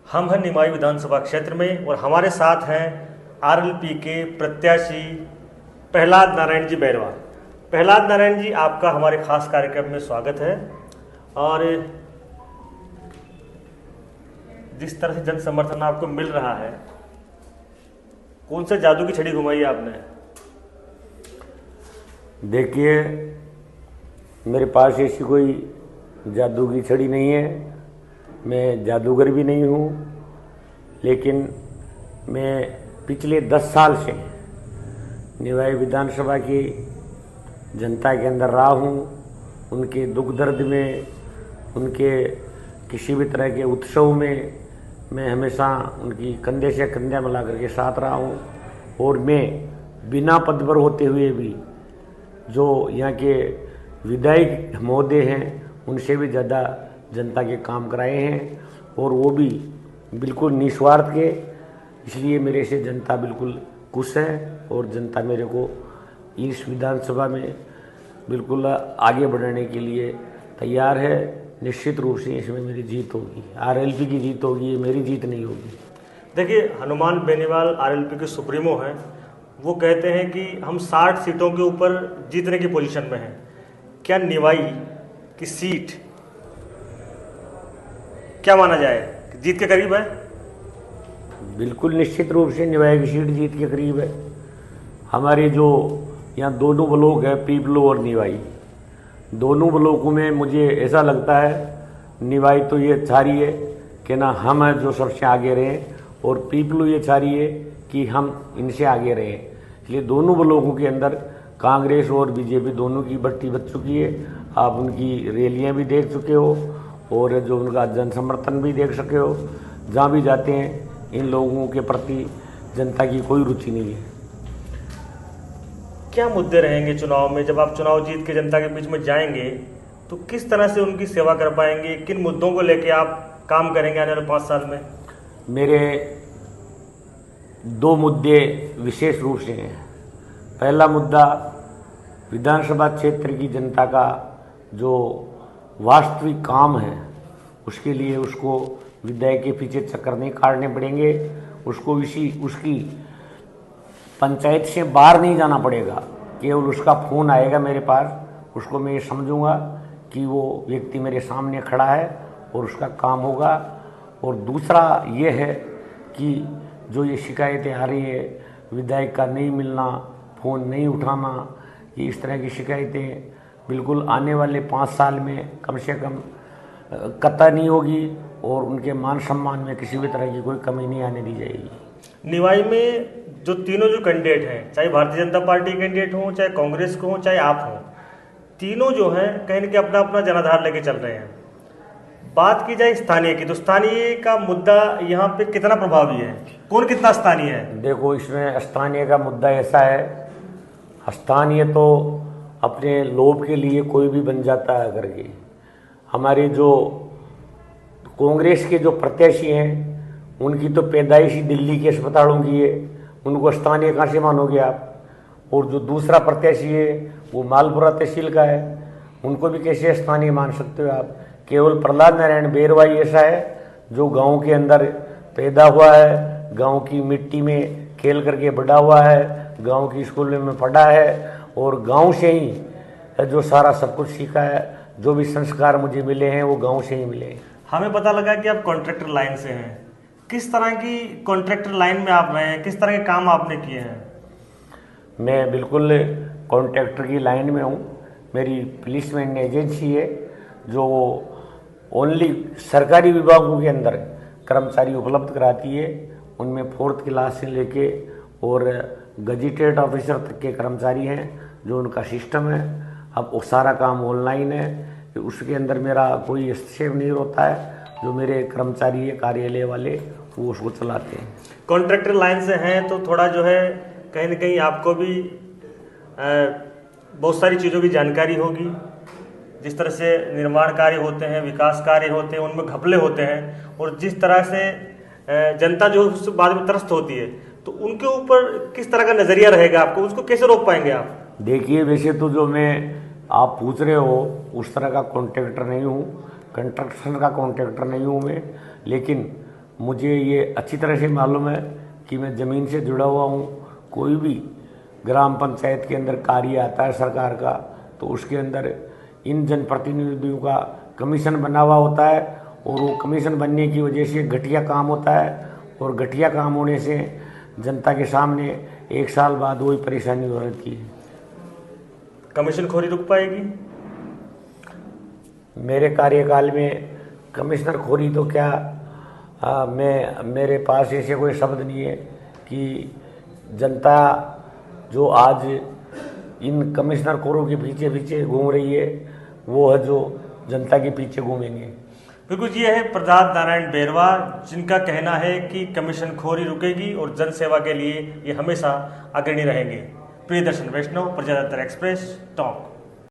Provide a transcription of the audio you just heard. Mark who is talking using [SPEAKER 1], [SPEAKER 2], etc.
[SPEAKER 1] हम हैं निमाई विधानसभा क्षेत्र में और हमारे साथ हैं आरएलपी के प्रत्याशी प्रहलाद नारायण जी बैरवा। प्रहलाद नारायण जी, आपका हमारे खास कार्यक्रम में स्वागत है। और जिस तरह से जन समर्थन आपको मिल रहा है, कौन सा जादू की छड़ी घुमाई आपने?
[SPEAKER 2] देखिए, मेरे पास ऐसी कोई जादू की छड़ी नहीं है। मैं जादूगर भी नहीं हूँ, लेकिन मैं पिछले 10 साल से निवाई विधानसभा की जनता के अंदर रहा हूँ। उनके दुख दर्द में, उनके किसी भी तरह के उत्सव में मैं हमेशा उनकी कंधे से कंधा मिला करके साथ रहा हूँ। और मैं बिना पद पर होते हुए भी जो यहाँ के विधायक महोदय हैं, उनसे भी ज़्यादा जनता के काम कराए हैं, और वो भी बिल्कुल निस्वार्थ के। इसलिए मेरे से जनता बिल्कुल खुश है और जनता मेरे को इस विधानसभा में बिल्कुल आगे बढ़ाने के लिए तैयार है। निश्चित रूप से इसमें मेरी जीत होगी, आरएलपी की जीत होगी, ये मेरी जीत नहीं होगी।
[SPEAKER 1] देखिए, हनुमान बेनीवाल आरएलपी के सुप्रीमो हैं। वो कहते हैं कि हम 60 सीटों के ऊपर जीतने की पोजीशन में हैं। क्या निवाई की सीट क्या माना जाए, जीत के करीब है?
[SPEAKER 2] बिल्कुल निश्चित रूप से निवाई की सीट जीत के करीब है। हमारे जो यहाँ दोनों ब्लॉक है, पीपलो और निवाई, दोनों ब्लॉकों में मुझे ऐसा लगता है निवाई तो ये चाह रही है कि ना हम हैं जो सबसे आगे रहें, और पीपलो ये चाह रही है कि हम इनसे आगे रहें। इसलिए दोनों ब्लॉकों के अंदर कांग्रेस और बीजेपी दोनों की बट्टी बच चुकी है। आप उनकी रैलियां भी देख चुके हो और जो उनका जन समर्थन भी देख सके हो। जहाँ भी जाते हैं इन लोगों के प्रति जनता की कोई रुचि नहीं है।
[SPEAKER 1] क्या मुद्दे रहेंगे चुनाव में? जब आप चुनाव जीत के जनता के बीच में जाएंगे तो किस तरह से उनकी सेवा कर पाएंगे? किन मुद्दों को लेके आप काम करेंगे आने वाले 5 साल में?
[SPEAKER 2] मेरे 2 मुद्दे विशेष रूप से हैं। पहला मुद्दा, विधानसभा क्षेत्र की जनता का जो वास्तविक काम है, उसके लिए उसको विधायक के पीछे चक्कर नहीं काटने पड़ेंगे। उसको उसकी पंचायत से बाहर नहीं जाना पड़ेगा। केवल उसका फ़ोन आएगा मेरे पास, उसको मैं ये समझूंगा कि वो व्यक्ति मेरे सामने खड़ा है और उसका काम होगा। और दूसरा ये है कि जो ये शिकायतें आ रही है, विधायक का नहीं मिलना, फ़ोन नहीं उठाना, ये इस तरह की शिकायतें बिल्कुल आने वाले 5 साल में कम से कम कतई नहीं होगी, और उनके मान सम्मान में किसी भी तरह की कोई कमी नहीं आने दी जाएगी।
[SPEAKER 1] निवाई में जो तीनों जो कैंडिडेट हैं, चाहे भारतीय जनता पार्टी के कैंडिडेट हों, चाहे कांग्रेस को हों, चाहे आप हों, तीनों जो हैं कहीं ना कहीं अपना अपना जनाधार लेके चल रहे हैं। बात की जाए स्थानीय की, तो स्थानीय का मुद्दा यहाँ पे कितना प्रभावी है? कौन कितना स्थानीय है?
[SPEAKER 2] देखो, इसमें स्थानीय का मुद्दा ऐसा है, स्थानीय तो अपने लोभ के लिए कोई भी बन जाता है करके। हमारे जो कांग्रेस के जो प्रत्याशी हैं, उनकी तो पैदाइश ही दिल्ली के अस्पतालों की है, उनको स्थानीय कहाँ से मानोगे आप? और जो दूसरा प्रत्याशी है वो मालपुरा तहसील का है, उनको भी कैसे स्थानीय मान सकते हो आप? केवल प्रहलाद नारायण बैरवा ऐसा है जो गांव के अंदर पैदा हुआ है, गांव की मिट्टी में खेल करके बड़ा हुआ है, गांव की स्कूल में पढ़ा है, और गांव से ही जो सारा सब कुछ सीखा है। जो भी संस्कार मुझे मिले हैं वो गांव से ही मिले हैं।
[SPEAKER 1] हमें पता लगा कि आप कॉन्ट्रैक्टर लाइन से हैं। किस तरह की कॉन्ट्रैक्टर लाइन में आप रहे हैं? किस तरह के काम आपने किए हैं?
[SPEAKER 2] मैं बिल्कुल कॉन्ट्रैक्टर की लाइन में हूँ। मेरी प्लेसमेंट एजेंसी है जो ओनली सरकारी विभागों के अंदर कर्मचारी उपलब्ध कराती है। उनमें 4th क्लास से लेके और गजेटेड ऑफिसर तक के कर्मचारी हैं जो उनका सिस्टम है। अब वो सारा काम ऑनलाइन है, उसके अंदर मेरा कोई हस्तक्षेप नहीं होता है। जो मेरे कर्मचारी है कार्यालय वाले, वो उसको चलाते हैं।
[SPEAKER 1] कॉन्ट्रैक्टर लाइन से हैं तो थोड़ा जो है कहीं ना कहीं आपको भी बहुत सारी चीज़ों की जानकारी होगी। जिस तरह से निर्माण कार्य होते हैं, विकास कार्य होते हैं, उनमें घपले होते हैं, और जिस तरह से जनता जो उससे बाद में त्रस्त होती है, तो उनके ऊपर किस तरह का नज़रिया रहेगा आपको? उसको कैसे रोक पाएंगे आप?
[SPEAKER 2] देखिए, वैसे तो जो मैं आप पूछ रहे हो उस तरह का कॉन्ट्रैक्टर नहीं हूँ, कंस्ट्रक्शन का कॉन्ट्रैक्टर नहीं हूँ मैं, लेकिन मुझे ये अच्छी तरह से मालूम है कि मैं ज़मीन से जुड़ा हुआ हूँ। कोई भी ग्राम पंचायत के अंदर कार्य आता है सरकार का, तो उसके अंदर इन जनप्रतिनिधियों का कमीशन बना हुआ होता है, और वो कमीशन बनने की वजह से घटिया काम होता है, और घटिया काम होने से जनता के सामने 1 साल बाद वही परेशानी हो रहती है।
[SPEAKER 1] कमीशन खोरी रुक पाएगी?
[SPEAKER 2] मेरे कार्यकाल में कमिश्नर खोरी तो क्या, मेरे पास ऐसे कोई शब्द नहीं है कि जनता जो आज इन कमिश्नर खोरों के पीछे पीछे घूम रही है, वो है जो जनता के पीछे घूमेंगे।
[SPEAKER 1] बिल्कुल, ये है प्रहलाद नारायण बैरवा, जिनका कहना है कि कमीशन खोरी रुकेगी और जन सेवा के लिए ये हमेशा अग्रणी रहेंगे। प्रियदर्शन वैष्णव, प्रजातंत्र एक्सप्रेस, टॉक।